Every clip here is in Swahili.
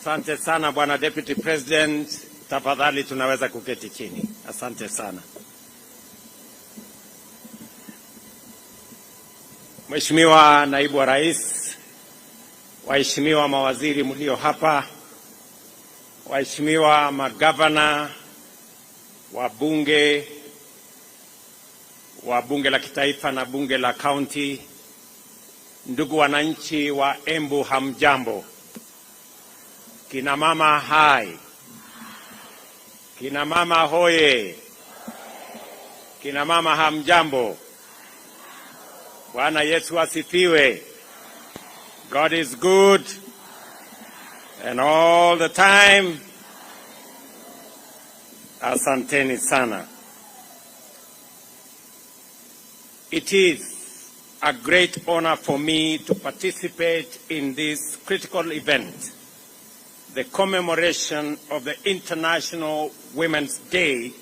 Asante sana Bwana Deputy President, tafadhali tunaweza kuketi chini. Asante sana. Mheshimiwa Naibu wa Rais, waheshimiwa mawaziri mlio hapa, waheshimiwa magavana, wabunge wa bunge la kitaifa na bunge la kaunti, ndugu wananchi wa Embu, hamjambo. Kina mama hai, kina mama hoye, kina mama hamjambo. Bwana Yesu asifiwe. God is good and all the time. Asanteni sana. It is a great honor for me to participate in this critical event, the commemoration of the International Women's Day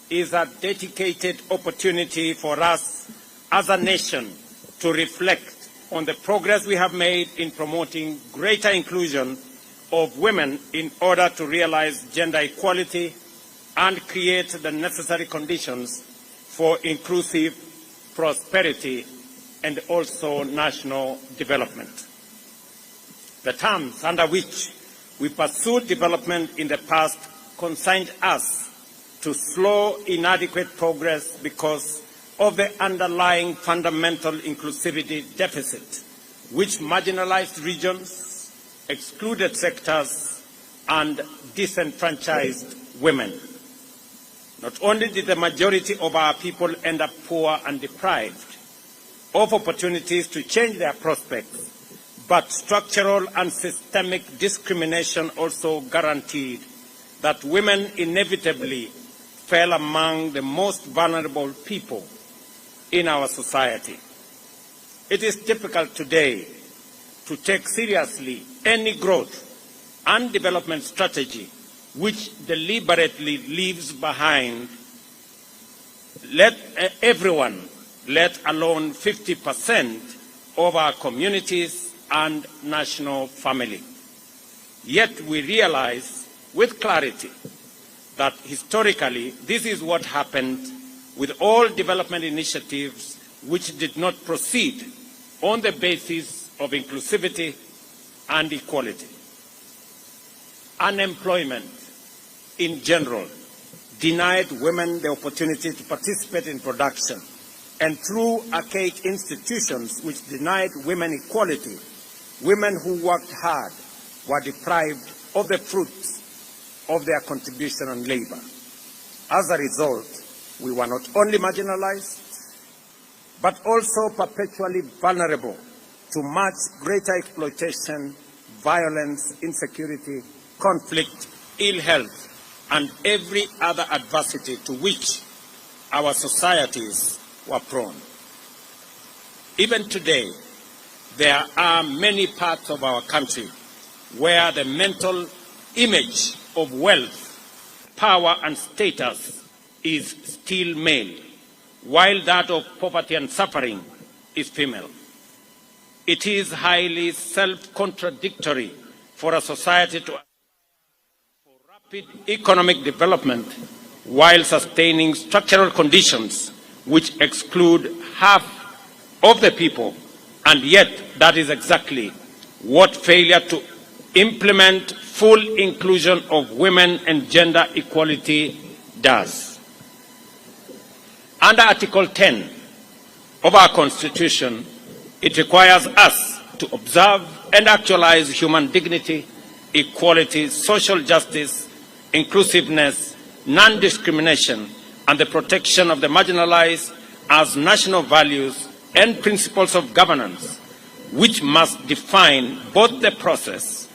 is a dedicated opportunity for us as a nation to reflect on the progress we have made in promoting greater inclusion of women in order to realize gender equality and create the necessary conditions for inclusive prosperity and also national development. The terms under which we pursued development in the past consigned us to slow, inadequate progress because of the underlying fundamental inclusivity deficit, which marginalized regions, excluded sectors, and disenfranchised women. Not only did the majority of our people end up poor and deprived of opportunities to change their prospects, but structural and systemic discrimination also guaranteed that women inevitably fell among the most vulnerable people in our society. It is difficult today to take seriously any growth and development strategy which deliberately leaves behind everyone, let alone 50% of our communities and national family. Yet we realize with clarity that historically this is what happened with all development initiatives which did not proceed on the basis of inclusivity and equality. Unemployment in general denied women the opportunity to participate in production, and through archaic institutions which denied women equality, women who worked hard were deprived of the fruits of their contribution and labor. As a result, we were not only marginalized, but also perpetually vulnerable to much greater exploitation, violence, insecurity, conflict, ill health, and every other adversity to which our societies were prone. Even today, there are many parts of our country where the mental image of wealth, power, and status is still male, while that of poverty and suffering is female. It is highly self-contradictory for a society to for rapid economic development while sustaining structural conditions which exclude half of the people, and yet that is exactly what failure to implement full inclusion of women and gender equality does. Under Article 10 of our Constitution, it requires us to observe and actualize human dignity, equality, social justice, inclusiveness, non-discrimination, and the protection of the marginalized as national values and principles of governance, which must define both the process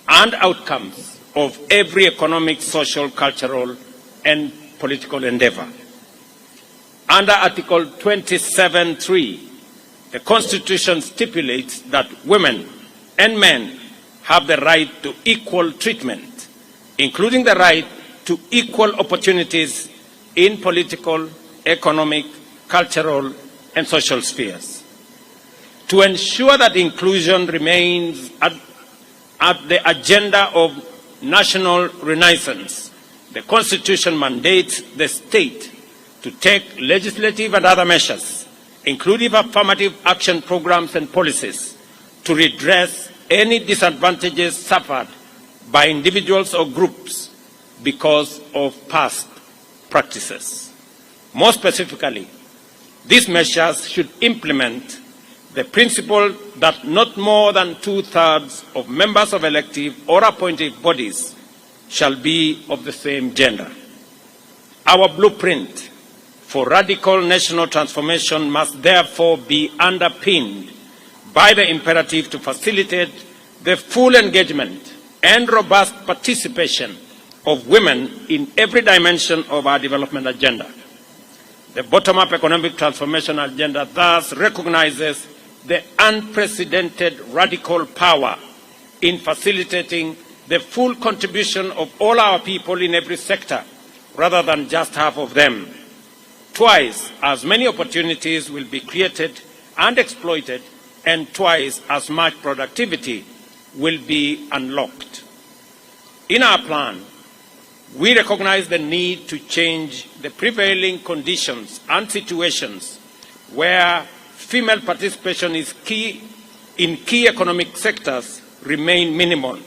and outcomes of every economic, social, cultural, and political endeavor. Under Article 27(3), the Constitution stipulates that women and men have the right to equal treatment, including the right to equal opportunities in political, economic, cultural, and social spheres. To ensure that inclusion remains at the agenda of national renaissance, the Constitution mandates the state to take legislative and other measures, including affirmative action programs and policies, to redress any disadvantages suffered by individuals or groups because of past practices. More specifically, these measures should implement the principle that not more than 2/3 of members of elective or appointed bodies shall be of the same gender. Our blueprint for radical national transformation must therefore be underpinned by the imperative to facilitate the full engagement and robust participation of women in every dimension of our development agenda. The bottom-up economic transformation agenda thus recognizes the unprecedented radical power in facilitating the full contribution of all our people in every sector, rather than just half of them. Twice as many opportunities will be created and exploited, and twice as much productivity will be unlocked. In our plan, we recognize the need to change the prevailing conditions and situations where female participation is key in key economic sectors remain minimal,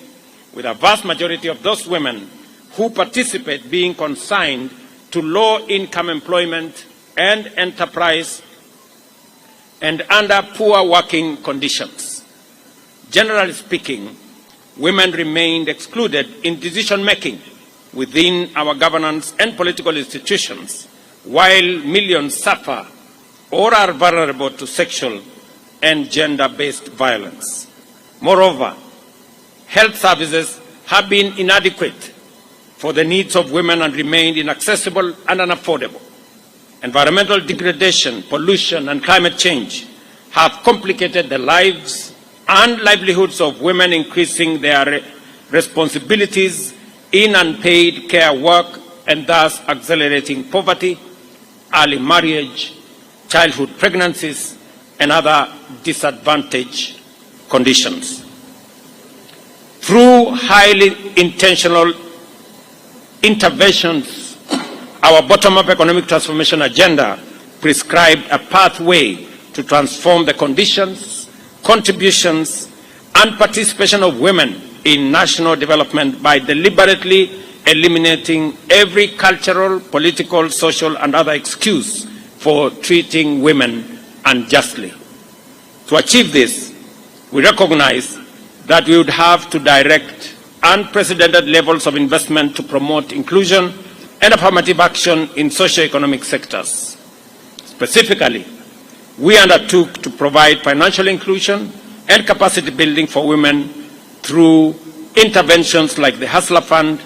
with a vast majority of those women who participate being consigned to low-income employment and enterprise and under poor working conditions. Generally speaking, women remained excluded in decision-making within our governance and political institutions, while millions suffer or are vulnerable to sexual and gender-based violence. Moreover, health services have been inadequate for the needs of women and remained inaccessible and unaffordable. Environmental degradation, pollution, and climate change have complicated the lives and livelihoods of women, increasing their responsibilities in unpaid care work and thus accelerating poverty, early marriage, childhood pregnancies, and other disadvantaged conditions. Through highly intentional interventions, our bottom-up economic transformation agenda prescribed a pathway to transform the conditions, contributions, and participation of women in national development by deliberately eliminating every cultural, political, social, and other excuse for treating women unjustly. To achieve this, we recognize that we would have to direct unprecedented levels of investment to promote inclusion and affirmative action in socio-economic sectors. Specifically, we undertook to provide financial inclusion and capacity building for women through interventions like the Hustler Fund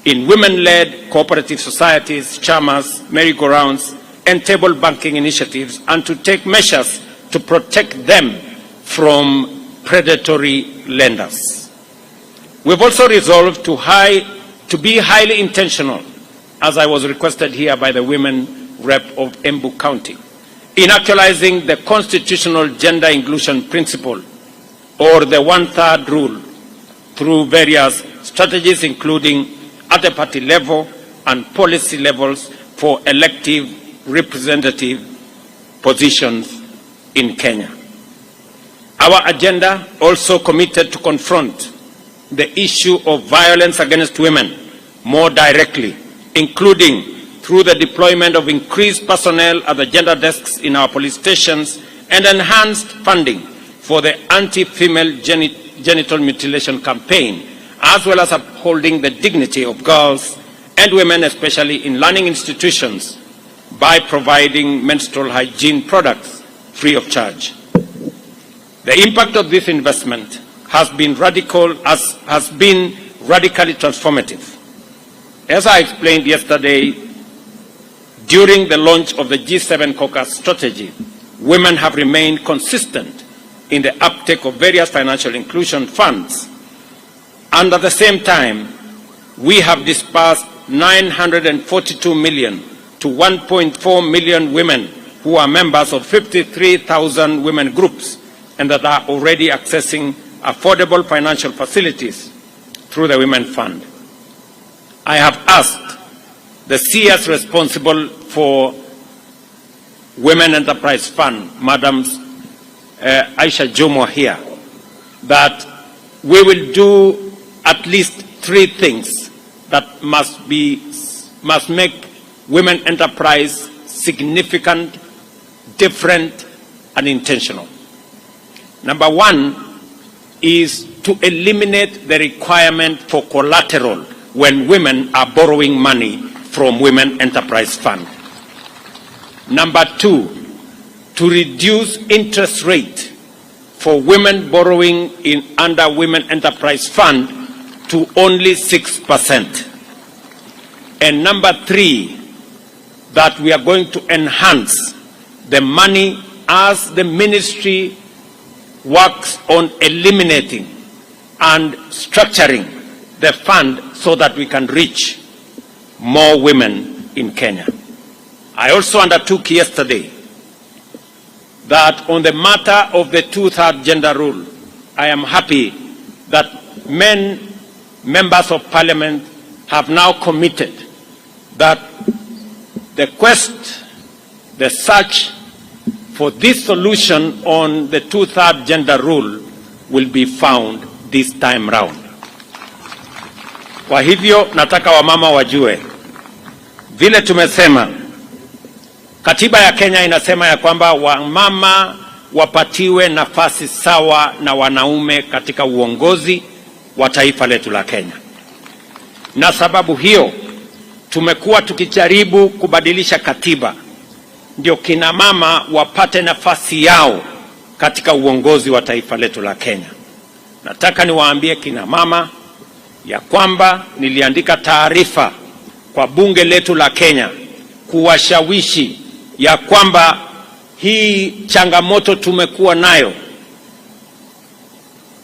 in women-led cooperative societies, chamas, merry-go-rounds, and table banking initiatives, and to take measures to protect them from predatory lenders. We've also resolved to be highly intentional, as I was requested here by the women rep of Embu County, in actualizing the constitutional gender inclusion principle, or the 1/3 rule, through various strategies, including at the party level and policy levels for elective representative positions in Kenya. Our agenda also committed to confront the issue of violence against women more directly, including through the deployment of increased personnel at the gender desks in our police stations and enhanced funding for the anti-female genital mutilation campaign, as well as upholding the dignity of girls and women, especially in learning institutions, by providing menstrual hygiene products free of charge. The impact of this investment has been radically transformative. As I explained yesterday, during the launch of the G7 caucus strategy, women have remained consistent in the uptake of various financial inclusion funds. And at the same time, we have disbursed 942 million to 1.4 million women who are members of 53,000 women groups and that are already accessing affordable financial facilities through the Women Fund. I have asked the CS responsible for Women Enterprise Fund, Madams Aisha Jomo here, that we will do at least 3 things that must make women enterprise significant, different, and intentional. Number 1 is to eliminate the requirement for collateral when women are borrowing money from Women Enterprise Fund. Number 2, to reduce interest rate for women borrowing under Women Enterprise Fund to only 6%. And number 3, that we are going to enhance the money as the ministry works on eliminating and structuring the fund so that we can reach more women in Kenya. I also undertook yesterday that on the matter of the 2/3 gender rule, I am happy that members of parliament have now committed that the quest, the search for this solution on the 2/3 gender rule will be found this time round. Kwa hivyo nataka wamama wajue, vile tumesema, katiba ya Kenya inasema ya kwamba wamama wapatiwe nafasi sawa na wanaume katika uongozi wa taifa letu la Kenya. Na sababu hiyo tumekuwa tukijaribu kubadilisha katiba ndio kina mama wapate nafasi yao katika uongozi wa taifa letu la Kenya. Nataka niwaambie kina mama ya kwamba niliandika taarifa kwa bunge letu la Kenya kuwashawishi ya kwamba hii changamoto tumekuwa nayo,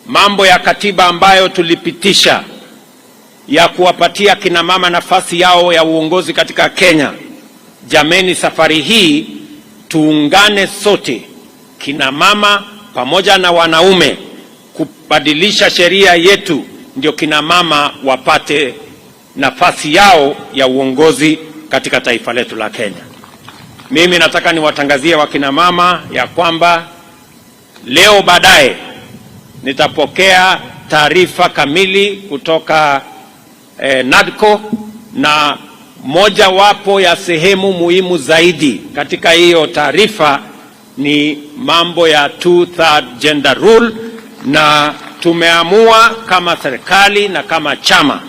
mambo ya katiba ambayo tulipitisha ya kuwapatia kina mama nafasi yao ya uongozi katika Kenya. Jameni, safari hii tuungane sote, kina mama pamoja na wanaume, kubadilisha sheria yetu ndio kina mama wapate nafasi yao ya uongozi katika taifa letu la Kenya. Mimi nataka niwatangazie wakina mama ya kwamba leo baadaye nitapokea taarifa kamili kutoka NADCO, na moja wapo ya sehemu muhimu zaidi katika hiyo taarifa ni mambo ya 2/3 gender rule, na tumeamua kama serikali na kama chama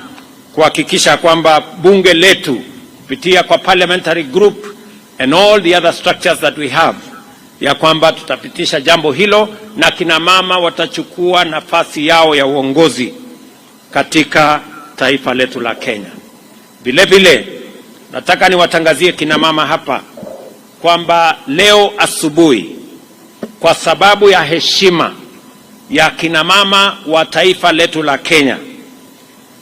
kuhakikisha kwamba bunge letu kupitia kwa parliamentary group and all the other structures that we have, ya kwamba tutapitisha jambo hilo na kina mama watachukua nafasi yao ya uongozi katika taifa letu la Kenya. Vile vile nataka niwatangazie kina mama hapa kwamba leo asubuhi, kwa sababu ya heshima ya kina mama wa taifa letu la Kenya,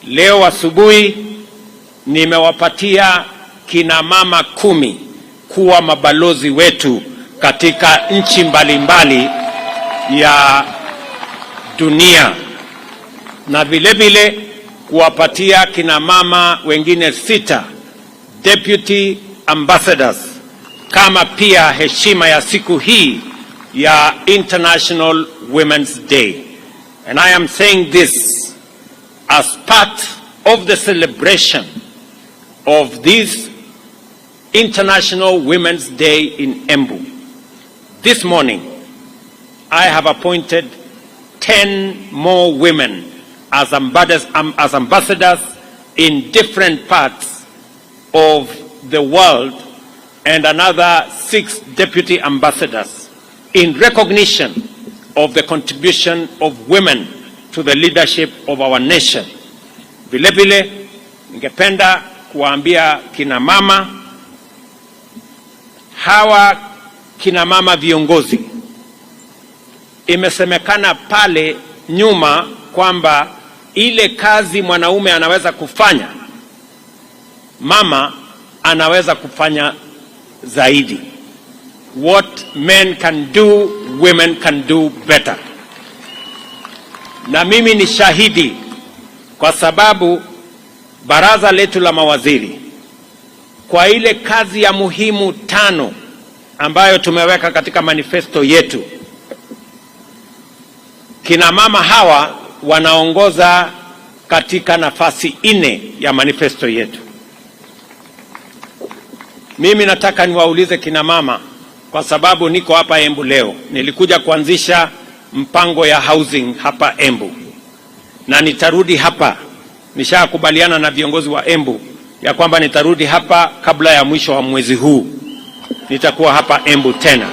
leo asubuhi nimewapatia kina mama 10 kuwa mabalozi wetu katika nchi mbalimbali ya dunia, na vile vile kuwapatia kina mama wengine 6 deputy ambassadors kama pia heshima ya siku hii ya International Women's Day. And I am saying this as part of the celebration of this International Women's Day in Embu. This morning, I have appointed 10 more women as ambassadors in different parts of the world, and another 6 deputy ambassadors in recognition of the contribution of women to the leadership of our nation. Vile vile, ningependa kuambia kina mama hawa, kina mama viongozi, imesemekana pale nyuma kwamba ile kazi mwanaume anaweza kufanya, mama anaweza kufanya zaidi. What men can do, women can do better. na mimi ni shahidi, kwa sababu baraza letu la mawaziri kwa ile kazi ya muhimu 5 ambayo tumeweka katika manifesto yetu, kina mama hawa wanaongoza katika nafasi 4 ya manifesto yetu. Mimi nataka niwaulize kina mama, kwa sababu niko hapa Embu leo. Nilikuja kuanzisha mpango ya housing hapa Embu, na nitarudi hapa. Nishakubaliana na viongozi wa Embu ya kwamba nitarudi hapa kabla ya mwisho wa mwezi huu. Nitakuwa hapa Embu tena,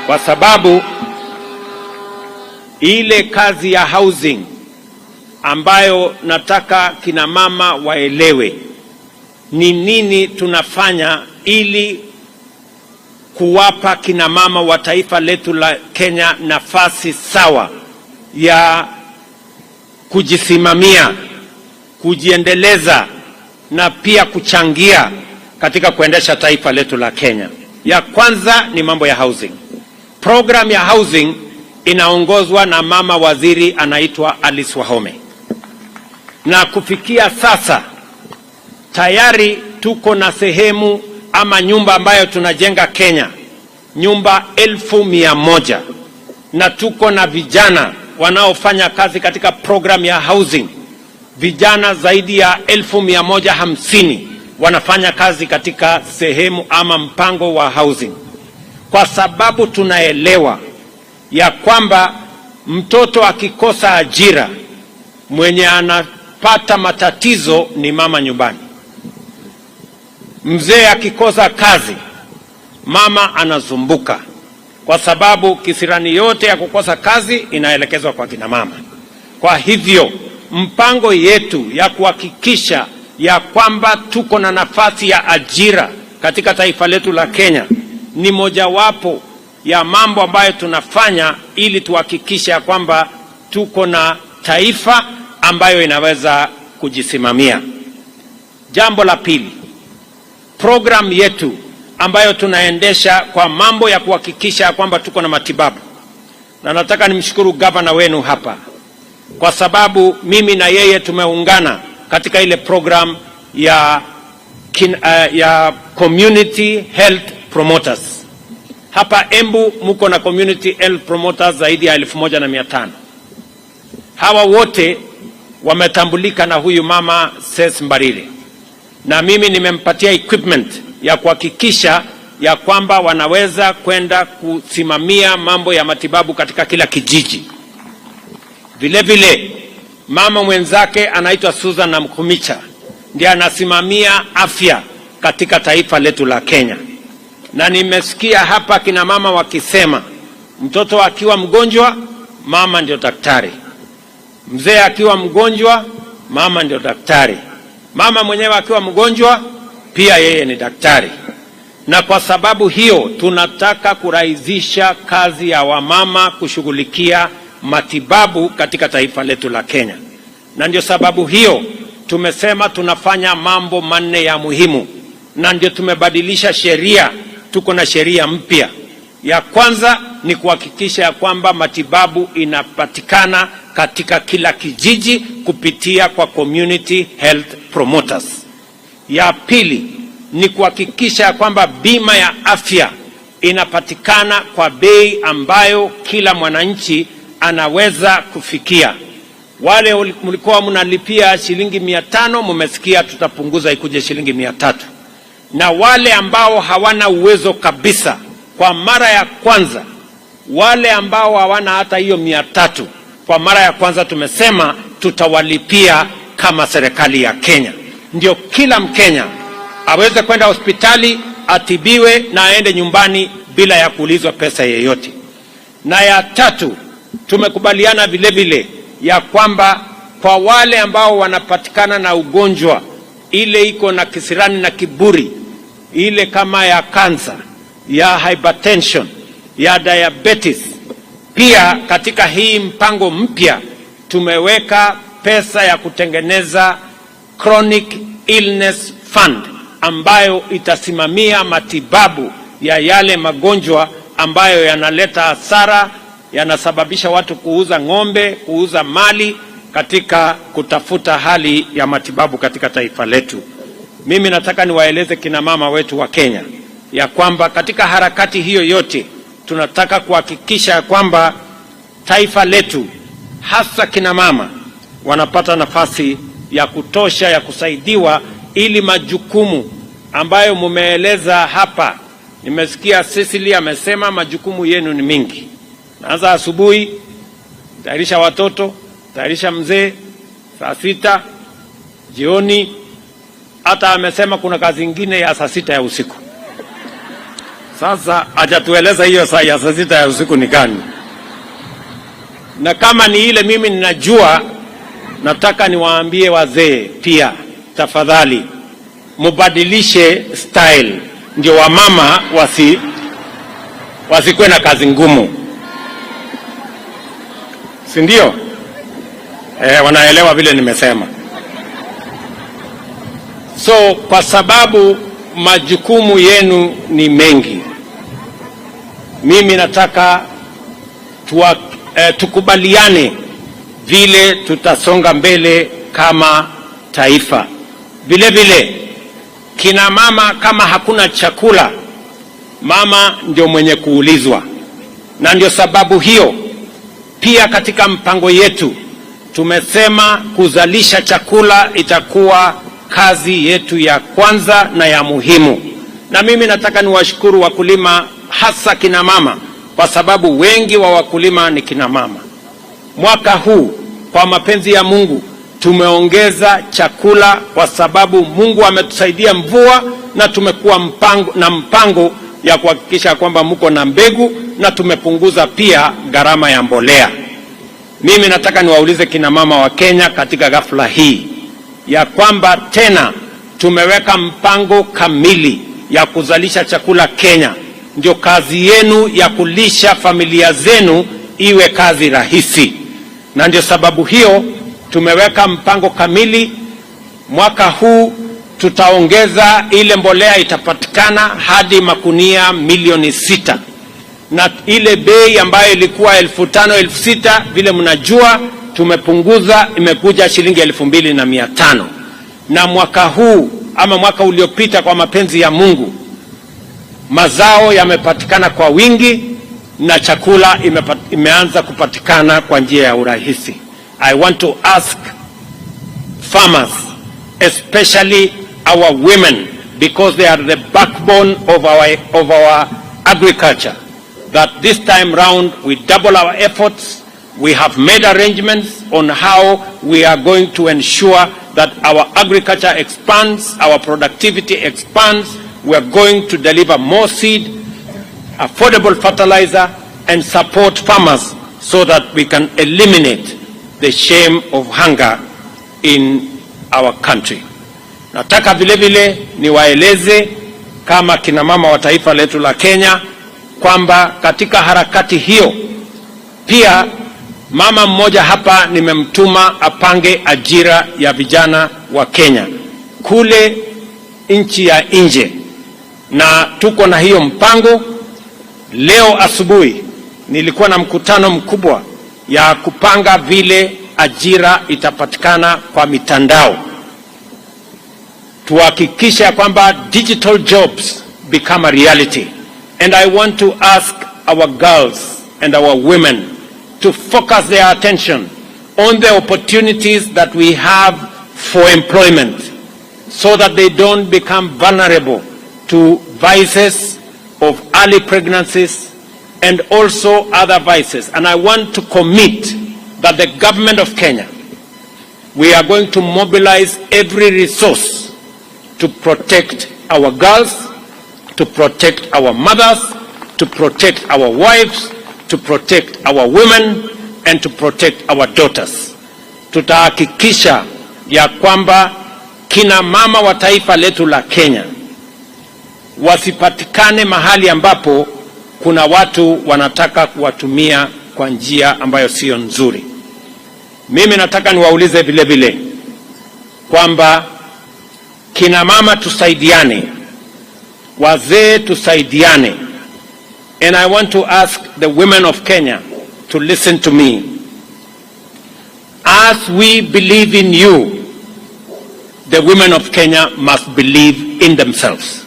kwa sababu ile kazi ya housing ambayo nataka kina mama waelewe ni nini tunafanya ili kuwapa kina mama wa taifa letu la Kenya nafasi sawa ya kujisimamia, kujiendeleza na pia kuchangia katika kuendesha taifa letu la Kenya. Ya kwanza ni mambo ya housing. Program ya housing inaongozwa na mama waziri anaitwa Alice Wahome, na kufikia sasa tayari tuko na sehemu ama nyumba ambayo tunajenga Kenya, nyumba 1,100, na tuko na vijana wanaofanya kazi katika program ya housing. Vijana zaidi ya 1,150 wanafanya kazi katika sehemu ama mpango wa housing, kwa sababu tunaelewa ya kwamba mtoto akikosa ajira, mwenye anapata matatizo ni mama nyumbani. Mzee akikosa kazi, mama anazumbuka, kwa sababu kisirani yote ya kukosa kazi inaelekezwa kwa kina mama. Kwa hivyo mpango yetu ya kuhakikisha ya kwamba tuko na nafasi ya ajira katika taifa letu la Kenya ni mojawapo ya mambo ambayo tunafanya ili tuhakikisha kwamba tuko na taifa ambayo inaweza kujisimamia. Jambo la pili, program yetu ambayo tunaendesha kwa mambo ya kuhakikisha kwamba tuko na matibabu. Na nataka nimshukuru gavana wenu hapa, kwa sababu mimi na yeye tumeungana katika ile program ya community health promoters. Hapa Embu muko na community health promoters zaidi ya 1,500. Hawa wote wametambulika na huyu mama Ses Mbarire, na mimi nimempatia equipment ya kuhakikisha ya kwamba wanaweza kwenda kusimamia mambo ya matibabu katika kila kijiji. Vile vile mama mwenzake anaitwa Susan Namkumicha, ndiye anasimamia afya katika taifa letu la Kenya. Na nimesikia hapa kina mama wakisema mtoto akiwa mgonjwa, mama ndio daktari. Mzee akiwa mgonjwa, mama ndio daktari. Mama mwenyewe akiwa mgonjwa, pia yeye ni daktari. Na kwa sababu hiyo tunataka kurahisisha kazi ya wamama kushughulikia matibabu katika taifa letu la Kenya. Na ndio sababu hiyo tumesema tunafanya mambo 4 ya muhimu, na ndio tumebadilisha sheria. Tuko na sheria mpya. Ya kwanza ni kuhakikisha ya kwamba matibabu inapatikana katika kila kijiji kupitia kwa community health promoters. Ya pili ni kuhakikisha ya kwamba bima ya afya inapatikana kwa bei ambayo kila mwananchi anaweza kufikia. Wale mlikuwa mnalipia shilingi 500, mmesikia tutapunguza ikuje shilingi 300. Na wale ambao hawana uwezo kabisa, kwa mara ya kwanza, wale ambao hawana hata hiyo 300, kwa mara ya kwanza tumesema tutawalipia kama serikali ya Kenya. Ndio kila Mkenya aweze kwenda hospitali, atibiwe na aende nyumbani bila ya kuulizwa pesa yeyote. Na ya tatu, tumekubaliana vile vile ya kwamba kwa wale ambao wanapatikana na ugonjwa ile iko na kisirani na kiburi, ile kama ya kansa, ya hypertension, ya diabetes, pia katika hii mpango mpya tumeweka pesa ya kutengeneza chronic illness fund ambayo itasimamia matibabu ya yale magonjwa ambayo yanaleta hasara yanasababisha watu kuuza ng'ombe, kuuza mali katika kutafuta hali ya matibabu katika taifa letu. Mimi nataka niwaeleze kina mama wetu wa Kenya ya kwamba katika harakati hiyo yote tunataka kuhakikisha kwamba taifa letu hasa kina mama wanapata nafasi ya kutosha ya kusaidiwa, ili majukumu ambayo mumeeleza hapa. Nimesikia Cecily amesema majukumu yenu ni mingi. Naanza asubuhi, tayarisha watoto, tayarisha mzee, saa 6 jioni, hata amesema kuna kazi nyingine ya saa 6 ya usiku. Sasa hajatueleza hiyo saa ya saa 6 ya usiku ni gani. Na kama ni ile mimi ninajua, nataka niwaambie wazee pia, tafadhali mubadilishe style, ndio wamama wasikuwe na kazi ngumu. Si ndio? Wanaelewa vile nimesema. So kwa sababu majukumu yenu ni mengi, mimi nataka tukubaliane vile tutasonga mbele kama taifa. Vile vile kina mama, kama hakuna chakula, mama ndio mwenye kuulizwa. Na ndio sababu hiyo pia katika mpango yetu tumesema kuzalisha chakula itakuwa kazi yetu ya kwanza na ya muhimu. Na mimi nataka niwashukuru wakulima, hasa kina mama, kwa sababu wengi wa wakulima ni kina mama. Mwaka huu kwa mapenzi ya Mungu tumeongeza chakula kwa sababu Mungu ametusaidia mvua, na tumekuwa mpango ya kuhakikisha kwamba mko na mbegu, na tumepunguza pia gharama ya mbolea. Mimi nataka niwaulize kina mama wa Kenya katika ghafla hii ya kwamba tena tumeweka mpango kamili ya kuzalisha chakula Kenya. Ndio kazi yenu ya kulisha familia zenu iwe kazi rahisi. Na ndio sababu hiyo tumeweka mpango kamili. Mwaka huu tutaongeza ile mbolea itapatikana hadi makunia milioni 6. Na ile bei ambayo ilikuwa 5,000 6,000 vile mnajua tumepunguza, imekuja shilingi 2,500. Na mwaka huu ama mwaka uliopita, kwa mapenzi ya Mungu, mazao yamepatikana kwa wingi na chakula imeanza kupatikana kwa njia ya urahisi. I want to ask farmers, especially our women, because they are the backbone of our agriculture, that this time round we double our efforts. We have made arrangements on how we are going to ensure that our agriculture expands, our productivity expands. We are going to deliver more seed, affordable fertilizer, and support farmers so that we can eliminate the shame of hunger in our country. Nataka vile vile niwaeleze kama kina mama wa taifa letu la Kenya kwamba katika harakati hiyo pia mama mmoja hapa nimemtuma apange ajira ya vijana wa Kenya kule nchi ya nje, na tuko na hiyo mpango. Leo asubuhi nilikuwa na mkutano mkubwa ya kupanga vile ajira itapatikana kwa mitandao, tuhakikisha kwamba digital jobs become a reality. And I want to ask our girls and our women to focus their attention on the opportunities that we have for employment, so that they don't become vulnerable to vices of early pregnancies and also other vices. And I want to commit that the government of Kenya, we are going to mobilize every resource to protect our girls, to protect our mothers, to protect our wives, to protect our women, and to protect our daughters. Tutahakikisha ya kwamba kina mama wa taifa letu la Kenya wasipatikane mahali ambapo kuna watu wanataka kuwatumia kwa njia ambayo sio nzuri. Mimi nataka niwaulize vile vile kwamba kina mama tusaidiane, wazee tusaidiane. And I want to ask the women of Kenya to listen to me. As we believe in you, the women of Kenya must believe in themselves.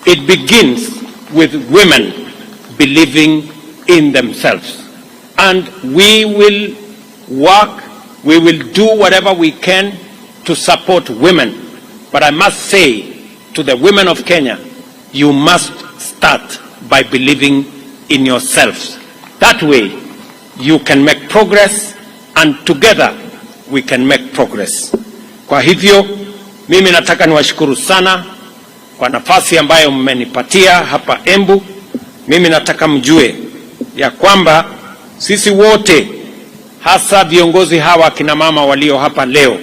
It begins with women believing in themselves. And we will work, we will do whatever we can to support women. But I must say to the women of Kenya, you must start by believing in yourselves. That way, you can make progress, and together we can make progress. Kwa hivyo, mimi nataka niwashukuru sana kwa nafasi ambayo mmenipatia hapa Embu. Mimi nataka mjue ya kwamba sisi wote, hasa viongozi hawa kina mama walio hapa leo,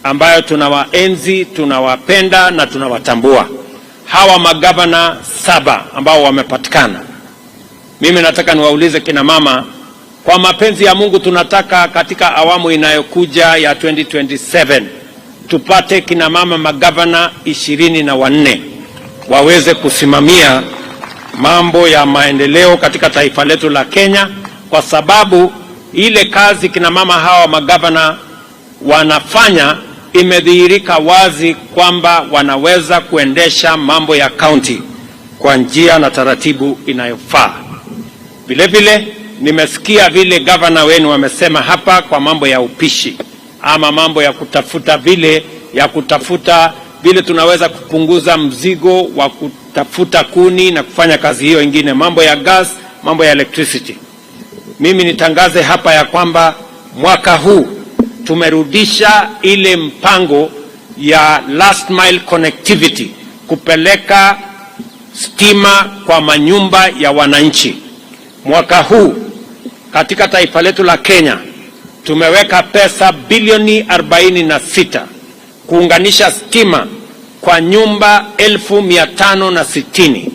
ambayo tunawaenzi, tunawapenda na tunawatambua. Hawa magavana 7 ambao wamepatikana. Mimi nataka niwaulize kina mama, kwa mapenzi ya Mungu tunataka katika awamu inayokuja ya 2027 tupate kina mama magavana 24 waweze kusimamia mambo ya maendeleo katika taifa letu la Kenya, kwa sababu ile kazi kina mama hawa magavana wanafanya imedhihirika wazi kwamba wanaweza kuendesha mambo ya county kwa njia na taratibu inayofaa. Vile vile nimesikia vile gavana wenu wamesema hapa kwa mambo ya upishi ama mambo ya kutafuta vile tunaweza kupunguza mzigo wa kutafuta kuni na kufanya kazi hiyo ingine, mambo ya gas, mambo ya electricity. Mimi nitangaze hapa ya kwamba mwaka huu tumerudisha ile mpango ya last mile connectivity, kupeleka stima kwa manyumba ya wananchi. Mwaka huu katika taifa letu la Kenya tumeweka pesa bilioni 46 kuunganisha stima kwa nyumba 1560.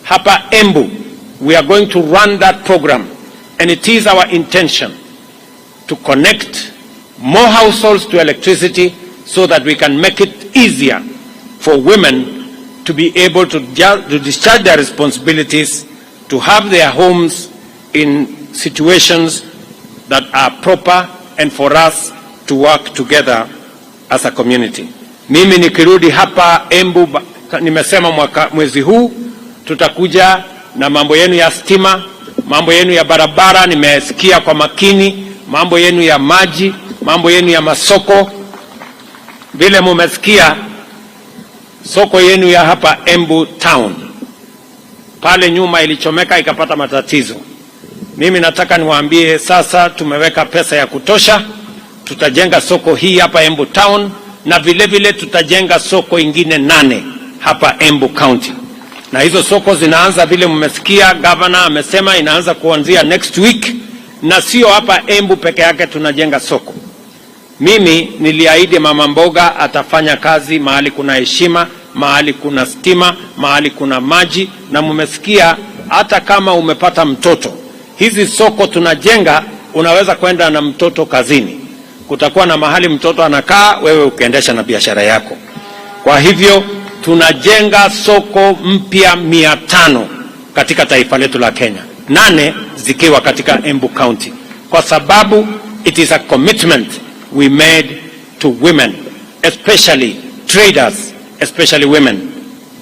Hapa Embu, we are going to run that program, and it is our intention to connect more households to electricity so that we can make it easier for women to be able to discharge their responsibilities, to have their homes in situations that are proper, and for us to work together as a community. Mimi nikirudi hapa Embu, nimesema mwezi huu tutakuja na mambo yenu ya stima, mambo yenu ya barabara, nimesikia kwa makini, mambo yenu ya maji, mambo yenu ya masoko. Vile mumesikia soko yenu ya hapa Embu town, pale nyuma ilichomeka ikapata matatizo. Mimi nataka niwaambie sasa tumeweka pesa ya kutosha, tutajenga soko hii hapa Embu town, na vile vile tutajenga soko ingine 8 hapa Embu county. Na hizo soko zinaanza vile mmesikia governor amesema inaanza kuanzia next week, na sio hapa Embu peke yake tunajenga soko. Mimi niliahidi mama mboga atafanya kazi mahali kuna heshima, mahali kuna stima, mahali kuna maji, na mmesikia hata kama umepata mtoto, hizi soko tunajenga unaweza kwenda na mtoto kazini. Kutakuwa na mahali mtoto anakaa, wewe ukiendesha na biashara yako. Kwa hivyo tunajenga soko mpya 500 katika taifa letu la Kenya, 8 zikiwa katika Embu County, kwa sababu it is a commitment we made to women, especially traders, especially women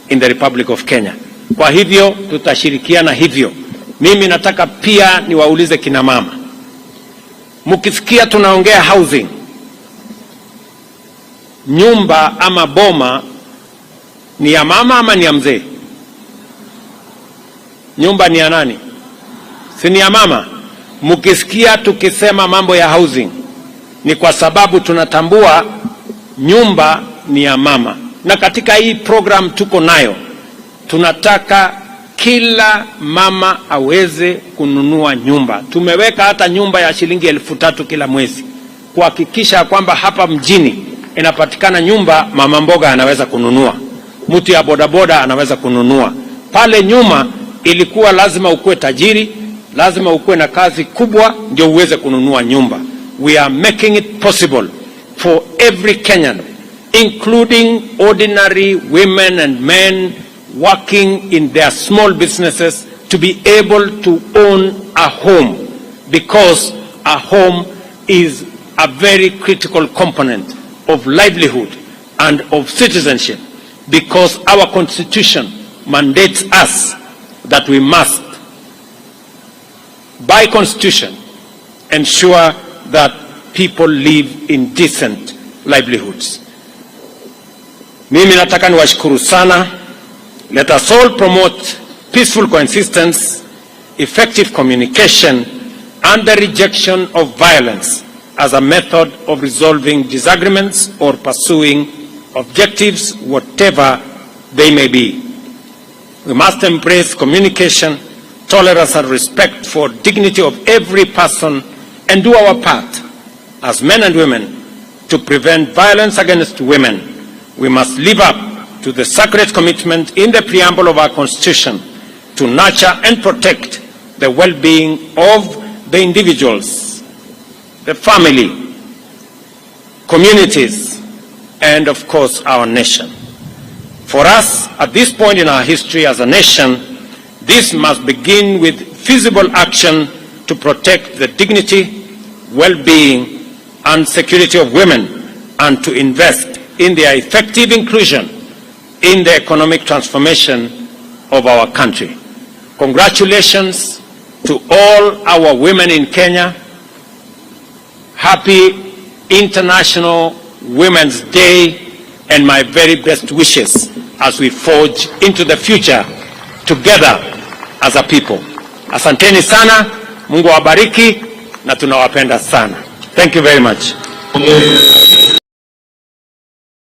in the Republic of Kenya. Kwa hivyo tutashirikiana hivyo. Mimi nataka pia niwaulize kina mama, mkisikia tunaongea housing, nyumba ama boma ni ya mama ama ni ya mzee? Nyumba ni ya nani? Si ni ya mama? Mkisikia tukisema mambo ya housing, ni kwa sababu tunatambua nyumba ni ya mama. Na katika hii program tuko nayo, tunataka kila mama aweze kununua nyumba. Tumeweka hata nyumba ya shilingi 3,000 kila mwezi, kuhakikisha kwamba hapa mjini inapatikana nyumba mama mboga anaweza kununua, mtu ya bodaboda anaweza kununua. Pale nyuma ilikuwa lazima ukue tajiri, lazima ukue na kazi kubwa ndio uweze kununua nyumba. We are making it possible for every Kenyan, including ordinary women and men working in their small businesses, to be able to own a home because a home is a very critical component of livelihood and of citizenship, because our Constitution mandates us that we must, by Constitution, ensure that people live in decent livelihoods. Mimi nataka niwashukuru sana. Let us all promote peaceful coexistence, effective communication, and the rejection of violence as a method of resolving disagreements or pursuing objectives, whatever they may be. We must embrace communication, tolerance, and respect for dignity of every person, and do our part as men and women to prevent violence against women. We must live up to the sacred commitment in the preamble of our Constitution to nurture and protect the well-being of the individuals, the family, communities, and of course our nation. For us, at this point in our history as a nation, this must begin with feasible action to protect the dignity, well-being, and security of women, and to invest in their effective inclusion in the economic transformation of our country. Congratulations to all our women in Kenya. Happy International Women's Day, and my very best wishes as we forge into the future together as a people. Asanteni sana, Mungu awabariki na tunawapenda sana. Thank you very much.